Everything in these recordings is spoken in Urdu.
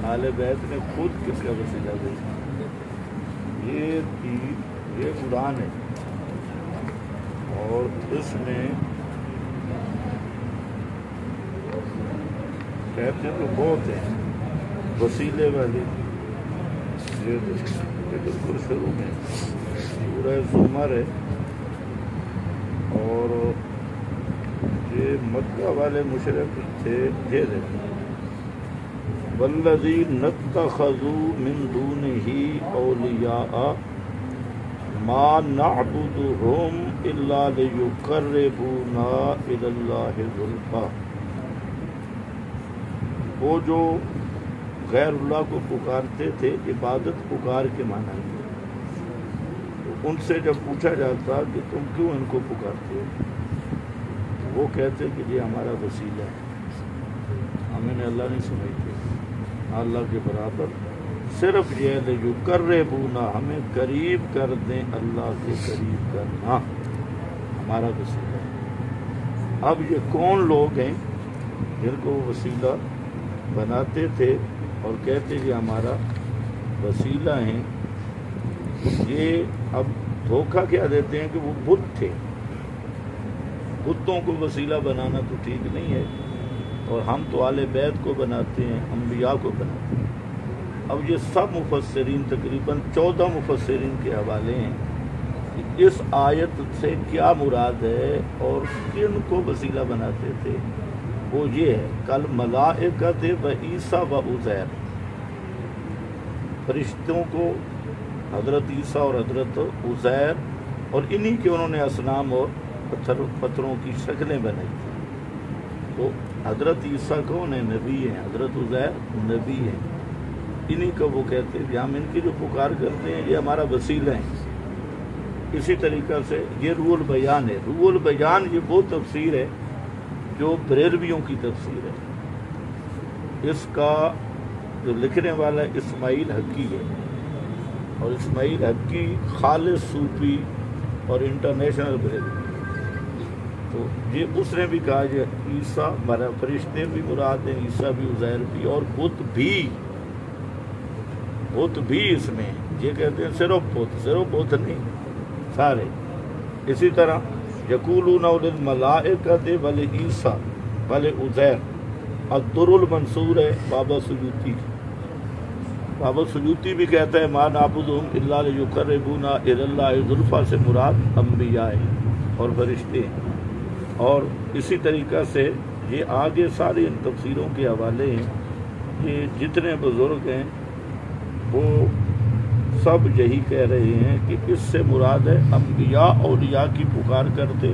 اہل بیت نے خود کس کا وسیلہ بھیجا؟ یہ قرآن ہے، اور اس میں کہتے تو بہت ہیں وسیلے والے. یہ بالکل شروع میں سورہ زمر ہے، اور یہ مکہ والے مشرک تھے. یہ دیکھیں والذین اتخذوا من دونہ اولیاء ما نعبدهم الا لیقربونا الی اللہ زلفی. وہ جو غیر اللہ کو پکارتے تھے، عبادت پکار کے معنی ہے. ان سے جب پوچھا جاتا کہ تم کیوں ان کو پکارتے ہو، وہ کہتے کہ یہ ہمارا وسیلہ ہے، ہمیں نے اللہ نہیں سمجھتے اللہ کے برابر، صرف یہ لیقربونا، ہمیں قریب کر دیں، اللہ کے قریب کرنا ہمارا وسیلہ ہے. اب یہ کون لوگ ہیں جن کو وسیلہ بناتے تھے اور کہتے یہ ہمارا وسیلہ ہیں؟ یہ اب دھوکہ کیا دیتے ہیں کہ وہ بت تھے. بتوں کو وسیلہ بنانا تو ٹھیک نہیں ہے، اور ہم تو آل بیت کو بناتے ہیں، انبیاء کو بناتے ہیں. اب یہ سب مفسرین، تقریباً 14 مفسرین کے حوالے ہیں کہ اس آیت سے کیا مراد ہے اور کن کو وسیلہ بناتے تھے. وہ یہ ہے کل ملائکۃ و عیسیٰ و عزیر، فرشتوں کو حضرت عیسیٰ اور حضرت عزیر، اور انہی کے انہوں نے اصنام اور پتھروں کی شکلیں بنائی تھیں. تو حضرت عیسیٰ کون ہیں؟ نبی ہیں. حضرت عزیر نبی ہیں. انہی کو وہ کہتے ہیں ہم ان کی جو پکار کرتے ہیں یہ ہمارا وسیلہ ہیں. اسی طریقہ سے یہ روح البیان ہے. روح البیان یہ وہ تفسیر ہے جو بریلویوں کی تفسیر ہے. اس کا جو لکھنے والا اسماعیل حقی ہے، اور اسماعیل حقی خالص صوفی اور انٹرنیشنل بریلوی. تو یہ اس نے بھی کہا یہ عیسیٰ فرشتے بھی مراد ہیں، عیسیٰ بھی، عزیر بھی، اور بت بھی اس میں. یہ کہتے ہیں صرف بت نہیں، سارے. اسی طرح یقولون للملائکۃ ولعیسیٰ ولعزیر، الدر المنصور ہے بابا سیوطی. بابا سیوطی بھی کہتا ہے ما نعبدہم الا لیقربونا الی اللہ زلفی سے مراد انبیاء اور فرشتے. اور اسی طریقہ سے یہ آگے سارے ان تفسیروں کے حوالے ہیں. یہ جتنے بزرگ ہیں وہ سب یہی کہہ رہے ہیں کہ اس سے مراد ہے انبیاء اولیاء کی پکار کرتے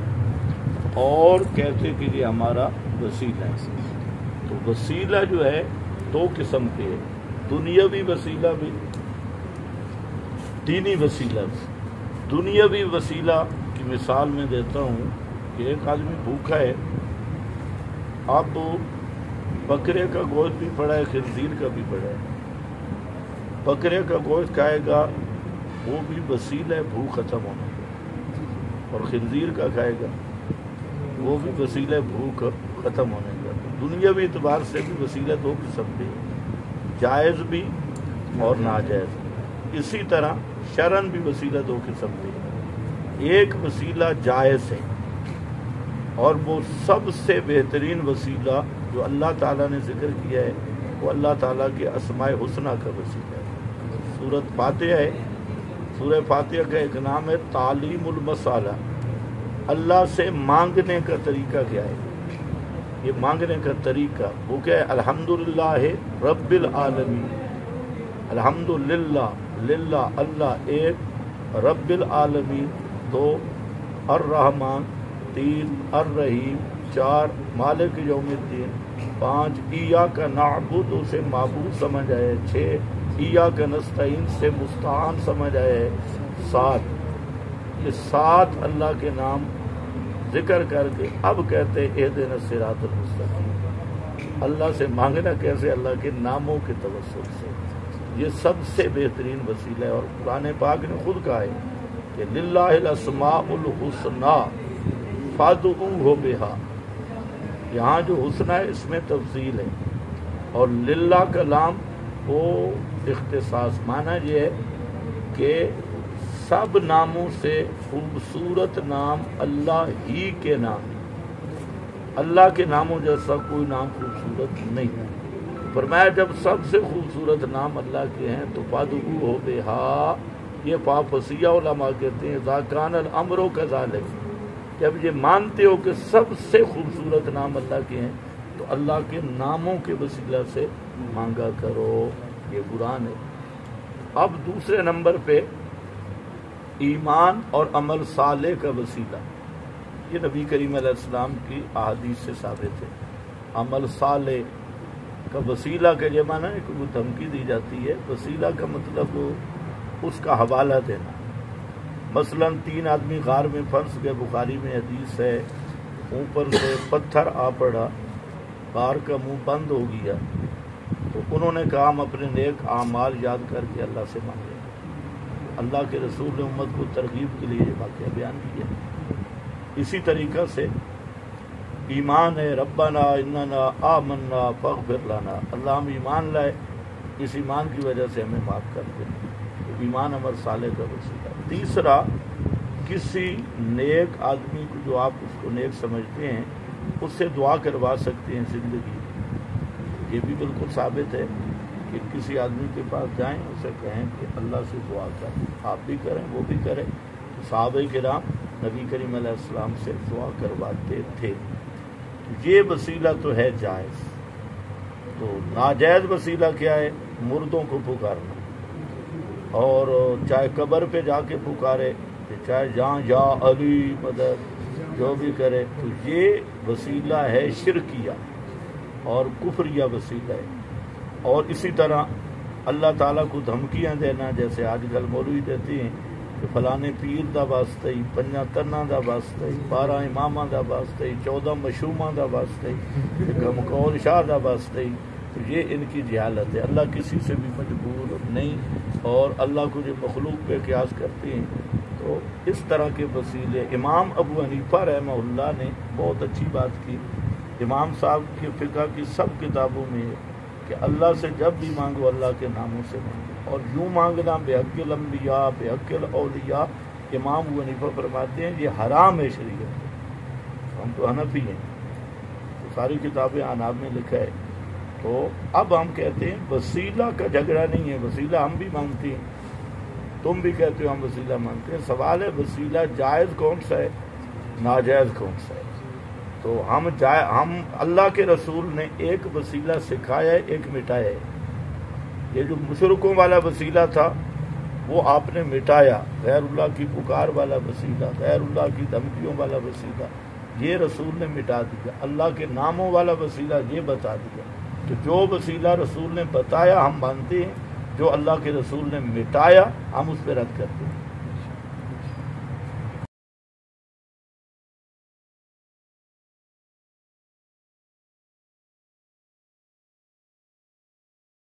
اور کہتے کہ یہ ہمارا وسیلہ ہے. تو وسیلہ جو ہے دو قسم کے ہے، دنیاوی وسیلہ بھی، دینی وسیلہ بھی. دنیاوی وسیلہ کی مثال میں دیتا ہوں کہ ایک آدمی بھوکا ہے، اب بکرے کا گوشت بھی پڑا ہے، خنزیر کا بھی پڑا ہے. بکرے کا گوشت کھائے گا وہ بھی وسیلہ ہے بھوک ختم ہونے کا، اور خنزیر کا کھائے گا وہ بھی وسیلہ ہے بھوک ختم ہونے کا. دنیاوی اعتبار سے بھی وسیلہ دو قسم کے، جائز بھی اور ناجائز. اسی طرح شرعاً بھی وسیلہ دو قسم کے. ایک وسیلہ جائز ہے، اور وہ سب سے بہترین وسیلہ جو اللہ تعالیٰ نے ذکر کیا ہے وہ اللہ تعالیٰ کے اسماء حسنہ کا وسیلہ ہے. سورۃ فاتحہ ہے. سورہ فاتحہ کا ایک نام ہے تعلیم المسالہ. اللہ سے مانگنے کا طریقہ کیا ہے؟ یہ مانگنے کا طریقہ وہ کیا ہے؟ الحمدللہ رب العالمین. الحمدللہ، للہ اللہ ایک، رب العالمین دو، الرحمن تین، الرحیم چار، مالک یوم الدین پانچ، ایاک نعبد سے معبود سمجھ آئے چھ، ایاک نستعین سے مستعان سمجھ آئے سات. یہ سات اللہ کے نام ذکر کر کے اب کہتے اہدنا الصراط المستقیم. اللہ سے مانگنا کیسے؟ اللہ کے ناموں کے توسل سے. یہ سب سے بہترین وسیلہ ہے. اور قرآن پاک نے خود کہا ہے کہ للہ الاسماء الحسنی فادعوہ بہا. یہاں جو حسن ہے اس میں تفصیل ہے، اور للہ کا لام وہ اختصاص، معنی یہ ہے کہ سب ناموں سے خوبصورت نام اللہ ہی کے نام، اللہ کے ناموں جیسا کوئی نام خوبصورت نہیں ہے۔ فرمایا جب سب سے خوبصورت نام اللہ کے ہیں تو فادعوہ بہا، یہ پاپسیہ علماء کہتے ہیں اذا کان الامر کذالک، جب یہ مانتے ہو کہ سب سے خوبصورت نام اللہ کے ہیں تو اللہ کے ناموں کے وسیلہ سے مانگا کرو، یہ قرآن ہے۔ اب دوسرے نمبر پہ ایمان اور عمل صالح کا وسیلہ، یہ نبی کریم علیہ السلام کی احادیث سے ثابت ہے۔ عمل صالح کا وسیلہ کا یہ معنی ہے کہ وہ دھمکی دی جاتی ہے، وسیلہ کا مطلب اس کا حوالہ دینا۔ مثلا 3 آدمی غار میں پھنس گئے، بخاری میں حدیث ہے، اوپر سے پتھر آ پڑا، غار کا منہ بند ہو گیا، تو انہوں نے کہا ہم اپنے نیک اعمال یاد کر کے اللہ سے مانگیں۔ اللہ کے رسول نے امت کو ترغیب کے لیے یہ واقعہ بیان کیا۔ اسی طریقہ سے ایمان ہے، ربنا اننا آمنا فاغفر لنا، اللہ ہم ایمان لائے، اس ایمان کی وجہ سے ہمیں معاف کر دیں، ایمان عمل صالح کا وسیلہ۔ تیسرا، کسی نیک آدمی کو جو آپ اس کو نیک سمجھتے ہیں اس سے دعا کروا سکتے ہیں زندگی، یہ بھی بالکل ثابت ہے کہ کسی آدمی کے پاس جائیں، اسے کہیں کہ اللہ سے دعا کریں، آپ بھی کریں وہ بھی کریں۔ صحابہ کرام نبی کریم علیہ السلام سے دعا کرواتے تھے۔ یہ وسیلہ تو ہے جائز، تو ناجائز وسیلہ کیا ہے؟ مردوں کو پکارنا، اور چاہے قبر پہ جا کے پکارے، چاہے جہاں یا علی مدد جو بھی کرے، تو یہ وسیلہ ہے شرکیہ اور کفریہ وسیلہ ہے۔ اور اسی طرح اللہ تعالیٰ کو دھمکیاں دینا، جیسے آج کل مولوی دیتے ہیں کہ فلانے پیر دا واسطہ ہی، 5 تنہ دا واسطہ ہی، 12 امامہ دا واسطہ ہی، 14 مشومہ دا واسطہ ہی، غمقول شاہ دا واسطہ ہی، تو یہ ان کی جہالت ہے۔ اللہ کسی سے بھی مجبور نہیں، اور اللہ کو جو مخلوق پہ قیاس کرتے ہیں، تو اس طرح کے وسیلے۔ امام ابو حنیفہ رحمہ اللہ نے بہت اچھی بات کی، امام صاحب کی فقہ کی سب کتابوں میں ہے کہ اللہ سے جب بھی مانگو اللہ کے ناموں سے مانگو، اور یوں مانگنا بحق الانبیاء بحق الاولیاء، امام ابو حنیفہ فرماتے ہیں یہ حرام ہے شریعت، ہم تو حنفی ہیں، تو ساری کتابیں حناب میں لکھا ہے۔ تو اب ہم کہتے ہیں وسیلہ کا جھگڑا نہیں ہے، وسیلہ ہم بھی مانگتے ہیں، تم بھی کہتے ہو ہم وسیلہ مانگتے ہیں، سوال ہے وسیلہ جائز کون سا ہے، ناجائز کون سا ہے۔ تو ہم اللہ کے رسول نے ایک وسیلہ سکھایا ہے، ایک مٹایا ہے۔ یہ جو مشرکوں والا وسیلہ تھا وہ آپ نے مٹایا، غیر اللہ کی پکار والا وسیلہ، غیر اللہ کی دھمکیوں والا وسیلہ، یہ رسول نے مٹا دیا۔ اللہ کے ناموں والا وسیلہ یہ بتا دیا، تو جو وسیلہ رسول نے بتایا ہم مانتے ہیں، جو اللہ کے رسول نے مٹایا ہم اس پہ رد کرتے ہیں۔